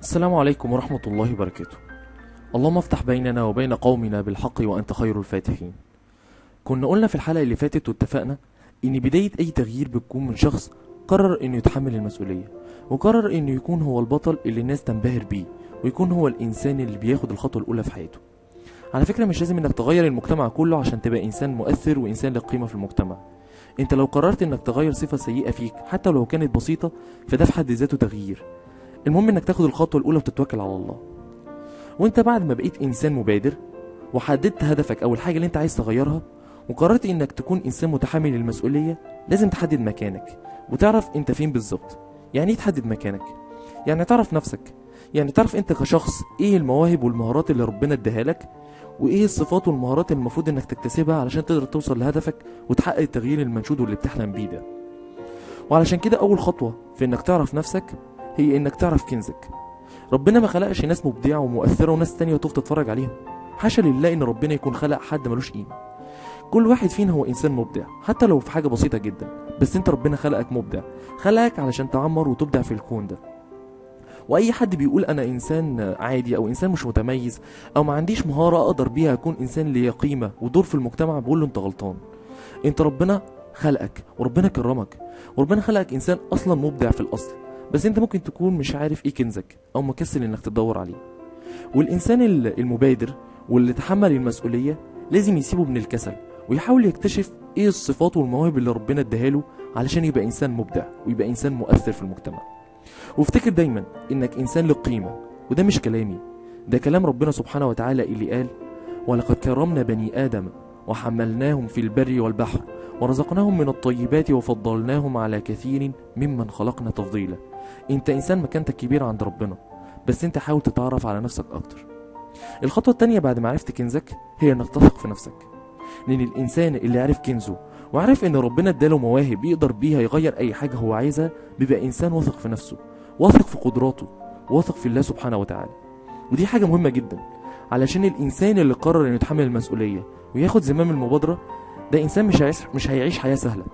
السلام عليكم ورحمة الله وبركاته. اللهم افتح بيننا وبين قومنا بالحق وأنت خير الفاتحين. كنا قلنا في الحلقة اللي فاتت واتفقنا إن بداية أي تغيير بتكون من شخص قرر إنه يتحمل المسؤولية، وقرر إنه يكون هو البطل اللي الناس تنبهر بيه، ويكون هو الإنسان اللي بياخد الخطوة الأولى في حياته. على فكرة مش لازم إنك تغير المجتمع كله عشان تبقى إنسان مؤثر وإنسان له قيمة في المجتمع. أنت لو قررت إنك تغير صفة سيئة فيك حتى لو كانت بسيطة فده في حد ذاته تغيير. المهم إنك تاخد الخطوة الأولى وتتوكل على الله. وانت بعد ما بقيت انسان مبادر وحددت هدفك او الحاجه اللي انت عايز تغيرها وقررت انك تكون انسان متحمل المسؤوليه، لازم تحدد مكانك وتعرف انت فين بالظبط. يعني ايه تحدد مكانك؟ يعني تعرف نفسك، يعني تعرف انت كشخص ايه المواهب والمهارات اللي ربنا اداها لك، وايه الصفات والمهارات اللي المفروض انك تكتسبها علشان تقدر توصل لهدفك وتحقق التغيير المنشود واللي بتحلم بيه ده. وعلشان كده اول خطوه في انك تعرف نفسك هي انك تعرف كنزك. ربنا ما خلقش ناس مبدعه ومؤثره وناس تانية تقف تتفرج عليهم. حاشا لله ان ربنا يكون خلق حد ملوش قيمه. كل واحد فينا هو انسان مبدع حتى لو في حاجه بسيطه جدا، بس انت ربنا خلقك مبدع، خلقك علشان تعمر وتبدع في الكون ده. واي حد بيقول انا انسان عادي او انسان مش متميز او ما عنديش مهاره اقدر بيها اكون انسان ليه قيمه ودور في المجتمع، بقول له انت غلطان. انت ربنا خلقك وربنا كرمك وربنا خلقك انسان اصلا مبدع في الاصل، بس انت ممكن تكون مش عارف ايه كنزك او مكسل انك تدور عليه. والانسان المبادر واللي تحمل المسؤوليه لازم يسيبه من الكسل ويحاول يكتشف ايه الصفات والمواهب اللي ربنا اداها علشان يبقى انسان مبدع ويبقى انسان مؤثر في المجتمع. وافتكر دايما انك انسان له قيمه، وده مش كلامي، ده كلام ربنا سبحانه وتعالى اللي قال: ولقد كرمنا بني ادم وحملناهم في البر والبحر ورزقناهم من الطيبات وفضلناهم على كثير ممن خلقنا تفضيلا. انت انسان مكانتك كبيرة عند ربنا، بس انت حاول تتعرف على نفسك اكتر. الخطوة التانية بعد ما عرفت كنزك هي انك تثق في نفسك، لان الانسان اللي عرف كنزه وعرف ان ربنا اداله مواهب يقدر بيها يغير اي حاجة هو عايزها بيبقى انسان واثق في نفسه، واثق في قدراته، واثق في الله سبحانه وتعالى. ودي حاجة مهمة جدا، علشان الانسان اللي قرر انه يتحمل المسؤولية وياخد زمام المبادرة ده انسان مش هيعيش حياة سهلة،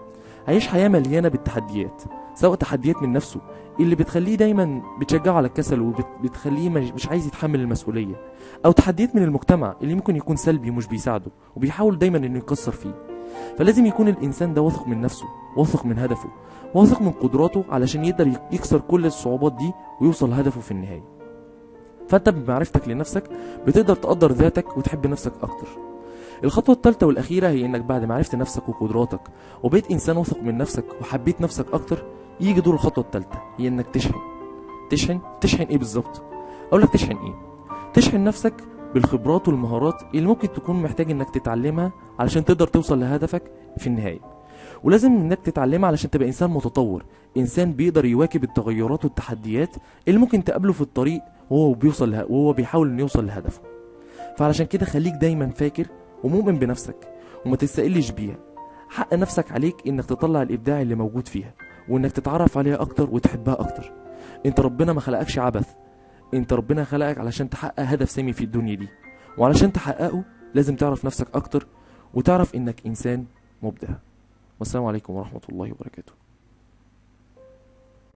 هيعيش حياة مليانة بالتحديات، سواء تحديات من نفسه اللي بتخليه دايما بتشجعه على الكسل وبتخليه مش عايز يتحمل المسؤولية، او تحديات من المجتمع اللي ممكن يكون سلبي ومش بيساعده وبيحاول دايما انه يكسر فيه. فلازم يكون الانسان ده واثق من نفسه، واثق من هدفه، واثق من قدراته علشان يقدر يكسر كل الصعوبات دي ويوصل لهدفه في النهاية. فانت بمعرفتك لنفسك بتقدر تقدر ذاتك وتحب نفسك اكتر. الخطوة الثالثة والأخيرة هي إنك بعد ما عرفت نفسك وقدراتك وبقيت إنسان واثق من نفسك وحبيت نفسك أكتر، يجي دور الخطوة الثالثة، هي إنك تشحن إيه بالظبط؟ أقول لك تشحن إيه؟ تشحن نفسك بالخبرات والمهارات اللي ممكن تكون محتاج إنك تتعلمها علشان تقدر توصل لهدفك في النهاية. ولازم إنك تتعلمها علشان تبقى إنسان متطور، إنسان بيقدر يواكب التغيرات والتحديات اللي ممكن تقابله في الطريق وهو بيحاول إنه يوصل لهدفه. فعلشان كده خليك دايما فاكر ومؤمن بنفسك وما تستقلش بيها. حق نفسك عليك انك تطلع الابداع اللي موجود فيها وانك تتعرف عليها اكتر وتحبها اكتر. انت ربنا ما خلقكش عبث، انت ربنا خلقك علشان تحقق هدف سامي في الدنيا دي، وعلشان تحققه لازم تعرف نفسك اكتر وتعرف انك انسان مبدع. والسلام عليكم ورحمة الله وبركاته.